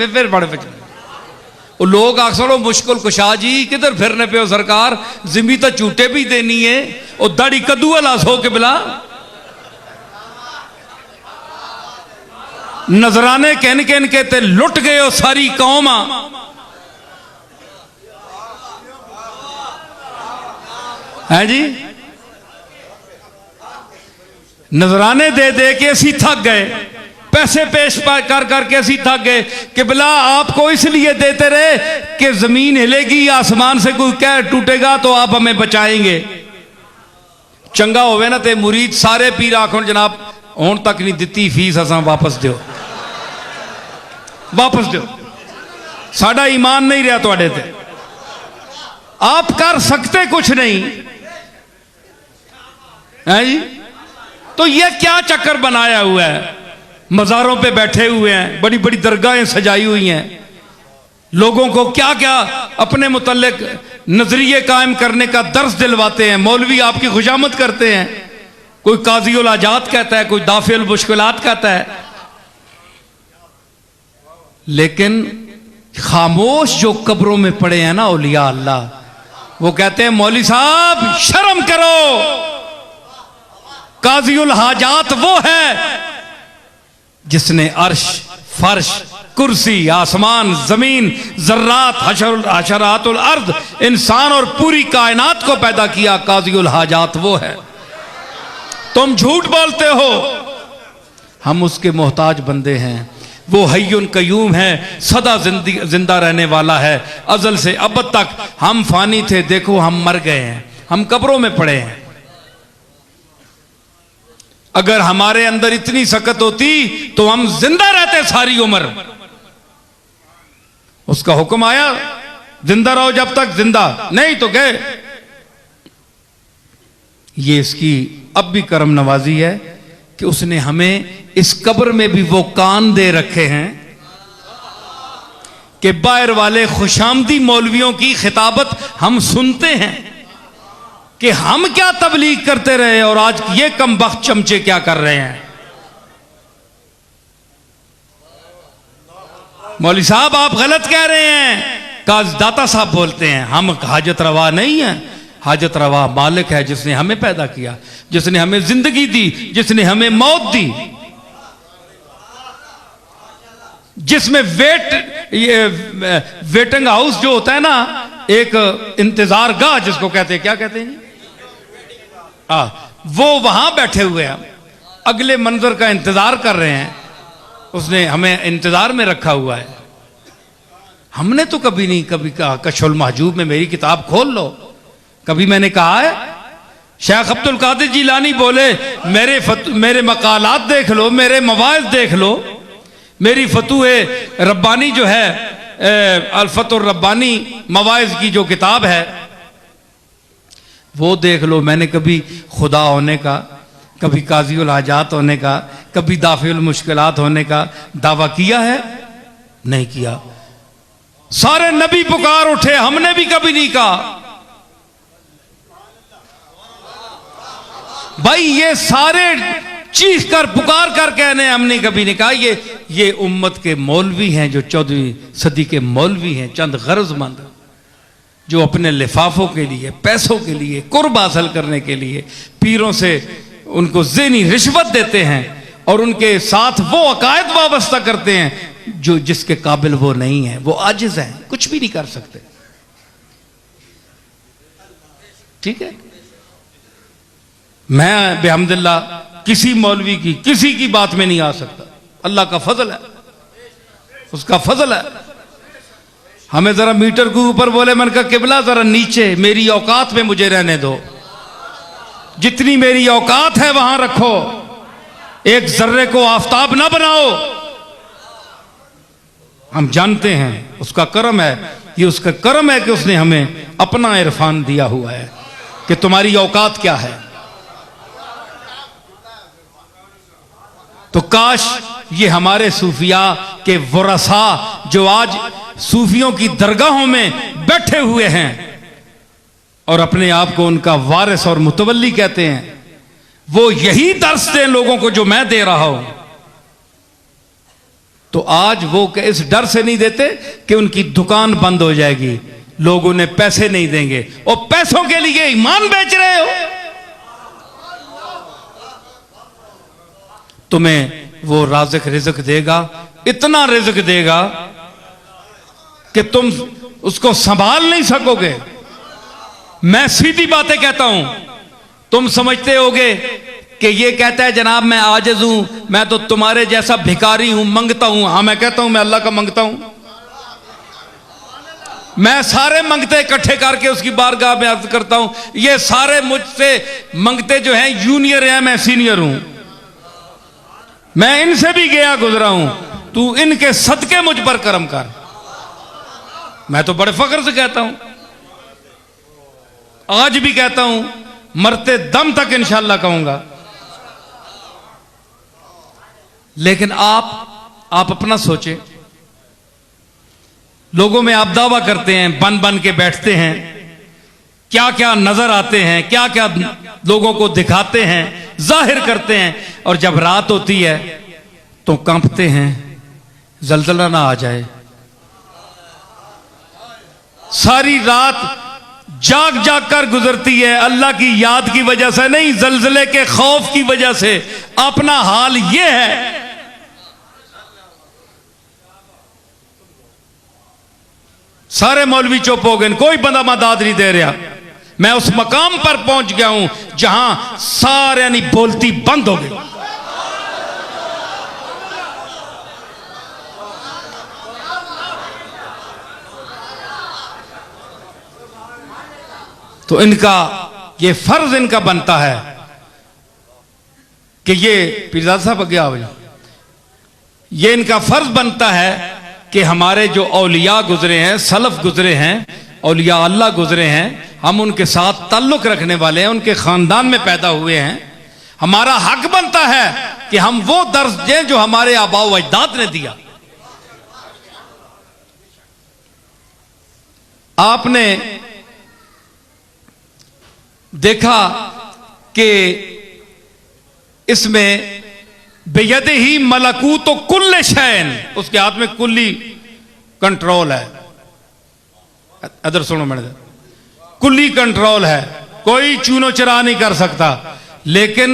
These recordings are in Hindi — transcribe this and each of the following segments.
फिर बड़े पे वो लोग अक्सर मुश्किल कुशा जी किधर फिरने पे हो सरकार, जिमी तो झूठे भी देनी है, वो दाढ़ी कद्दू लास हो के बिला नजराने कहन कहन के ते लुट गए हो सारी कौम। है जी, नजराने दे दे के असी थक गए, पैसे पेश कर करके असी थक गए कि बिला आपको इसलिए देते रहे कि जमीन हिलेगी, आसमान से कोई कहर टूटेगा तो आप हमें बचाएंगे। चंगा होवे ना ते मुरीद सारे पीर आखो जनाब हुण तक नहीं दिती फीस, असा वापस दो, वापस दो, साडा ईमान नहीं रहा तुहाडे ते, आप कर सकते कुछ नहीं है जी। तो ये क्या चक्कर बनाया हुआ है, मज़ारों पे बैठे हुए हैं, बड़ी बड़ी दरगाहें सजाई हुई हैं, लोगों को क्या क्या अपने मुतल्लिक नजरिए कायम करने का दर्स दिलवाते हैं। मौलवी आपकी खुशामद करते हैं, कोई काजी उल हाजात कहता है, कोई दाफी उल मुश्किलात कहता है, लेकिन खामोश जो कब्रों में पड़े हैं ना औलिया अल्लाह, वो कहते हैं मौलवी साहब शर्म करो, काजी उल हाजात वो है जिसने अर्श फर्श कुर्सी आसमान जमीन जर्रात हशरातुल अर्द इंसान और पूरी कायनात को पैदा किया, काजी उल हाजात वो है। तुम झूठ बोलते हो, हम उसके मोहताज बंदे हैं। वो हय्युन कयूम है, सदा जिंदा रहने वाला है, अजल से अब तक। हम फानी थे, देखो हम मर गए हैं, हम कब्रों में पड़े हैं। अगर हमारे अंदर इतनी सकत होती तो हम जिंदा रहते सारी उम्र। उसका हुक्म आया जिंदा रहो जब तक जिंदा, नहीं तो गए। ये इसकी अब भी करम नवाजी है कि उसने हमें इस कब्र में भी वो कान दे रखे हैं कि बाहर वाले खुशामदी मौलवियों की खिताबत हम सुनते हैं कि हम क्या तबलीग करते रहे और आज ये कमबख्त चमचे क्या कर रहे हैं। मौलवी साहब आप गलत कह रहे हैं, काज दाता साहब बोलते हैं। हम हाजत रवा नहीं है, हाजत रवा मालिक है जिसने हमें पैदा किया, जिसने हमें जिंदगी दी, जिसने हमें मौत दी, जिसमें वेटिंग हाउस जो होता है ना, एक इंतजार गाह जिसको कहते हैं, क्या कहते हैं जी, वो वहां बैठे हुए हैं, अगले मंजर का इंतजार कर रहे हैं। उसने हमें इंतजार में रखा हुआ है। हमने तो कभी नहीं कभी कहा कशफुल महजूब में मेरी किताब खोल लो, कभी मैंने कहा है? शेख अब्दुल कादिर जिलानी बोले मेरे मकालात देख लो, मेरे मवाइज देख लो, मेरी फतूए रब्बानी जो है अल्फतुर रब्बानी मवाइज की जो किताब है वो देख लो। मैंने कभी खुदा होने का, कभी काजी उल हाजात होने का, कभी दाफी उल मुश्किलात होने का दावा किया है? नहीं किया। सारे नबी पुकार उठे, हमने भी कभी नहीं कहा। भाई ये सारे चीख कर पुकार कर कहने हमने कभी नहीं कहा। ये उम्मत के मौलवी हैं जो 14वीं सदी के मौलवी हैं, चंद गरजमंद जो अपने लिफाफों के लिए, पैसों के लिए, कुर्ब हासिल करने के लिए पीरों से उनको ज़हनी रिश्वत देते हैं और उनके साथ वो अकायद वाबस्ता करते हैं जो जिसके काबिल वो नहीं है, वो आजिज हैं, कुछ भी नहीं कर सकते। ठीक है, मैं बेहमदुल्लाह किसी मौलवी की किसी की बात में नहीं आ सकता। अल्लाह का फजल है, उसका फजल है। हमें जरा मीटर के ऊपर बोले, मन का किबला जरा नीचे मेरी औकात में मुझे रहने दो, जितनी मेरी औकात है वहां रखो, एक जर्रे को आफताब ना बनाओ। हम जानते हैं उसका करम है, ये उसका करम है कि उसने हमें अपना इरफान दिया हुआ है कि तुम्हारी औकात क्या है। तो काश ये हमारे सूफिया के वरसा जो आज सूफियों की दरगाहों में बैठे हुए हैं और अपने आप को उनका वारिस और मुतवल्ली कहते हैं, वो यही दर्स दें लोगों को जो मैं दे रहा हूं तो आज वो इस डर से नहीं देते कि उनकी दुकान बंद हो जाएगी, लोग उन्हें पैसे नहीं देंगे, और पैसों के लिए ईमान बेच रहे हो। तुम्हें वो राज़िक रिज़्क देगा, इतना रिज़्क देगा कि तुम उसको संभाल नहीं सकोगे। मैं सीधी बातें कहता हूं, तुम समझते होगे कि ये कहता है जनाब मैं आजिज़ हूं, मैं तो तुम्हारे जैसा भिखारी हूं, मंगता हूं। हाँ, मैं कहता हूं मैं अल्लाह का मंगता हूं। मैं सारे मंगते इकट्ठे करके उसकी बारगाह में अर्ज करता हूं, ये सारे मुझसे मंगते जो हैं जूनियर हैं, मैं सीनियर हूं, मैं इनसे भी गया गुजरा हूं, तू इनके सदके मुझ पर करम कर। मैं तो बड़े फख्र से कहता हूं, आज भी कहता हूं, मरते दम तक इंशाअल्लाह कहूंगा। लेकिन आप अपना सोचें, लोगों में आप दावा करते हैं, बन बन के बैठते हैं, क्या क्या नजर आते हैं, क्या क्या लोगों को दिखाते हैं, जाहिर करते हैं, और जब रात होती है तो कांपते हैं, जलजला ना आ जाए। सारी रात जाग जाग कर गुजरती है, अल्लाह की याद की वजह से नहीं, जलजले के खौफ की वजह से। अपना हाल यह है। सारे मौलवी चुप हो गए, कोई बंदा मदद नहीं दे रहा। मैं उस मकाम पर पहुंच गया हूं जहां सारे यानी बोलती बंद हो गई। तो इनका ये फर्ज इनका बनता है कि ये पीरजादा साहब आगे आओ, ये इनका फर्ज बनता है कि हमारे जो औलिया गुजरे हैं, सलफ गुजरे हैं, औलिया अल्लाह गुजरे हैं, हम उनके साथ ताल्लुक रखने वाले हैं, उनके खानदान में पैदा हुए हैं। हमारा हक बनता है कि हम वो दर्ज दें जो हमारे आबा व अजदाद ने दिया। आपने देखा कि इसमें बेयदे ही मलकूत तो कुल्ले शैन, उसके हाथ में कुल्ली कंट्रोल है। अदर सुनो मैंने, कुल्ली कंट्रोल है, कोई चूनो चरा नहीं कर सकता। लेकिन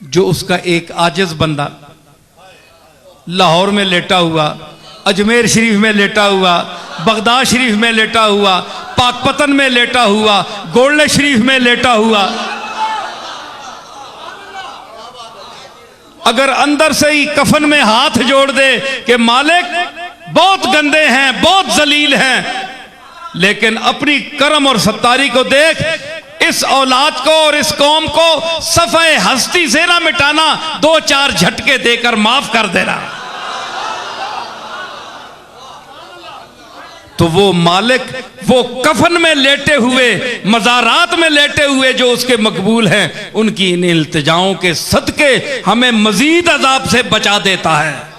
जो उसका एक आजिज बंदा लाहौर में लेटा हुआ, अजमेर शरीफ में लेटा हुआ, बगदाद शरीफ में लेटा हुआ, पाकपतन में लेटा हुआ, गोल्डन शरीफ में लेटा हुआ, अगर अंदर से ही कफन में हाथ जोड़ दे कि मालिक बहुत गंदे हैं, बहुत जलील हैं, लेकिन अपनी करम और सत्तारी को देख, इस औलाद को और इस कौम को सफ़े हस्ती से ना मिटाना, दो चार झटके देकर माफ कर देना, तो वो मालिक वो कफन में लेटे हुए, मज़ारात में लेटे हुए जो उसके मकबूल हैं, उनकी इन इल्तिजाओं के सदके हमें मजीद अजाब से बचा देता है।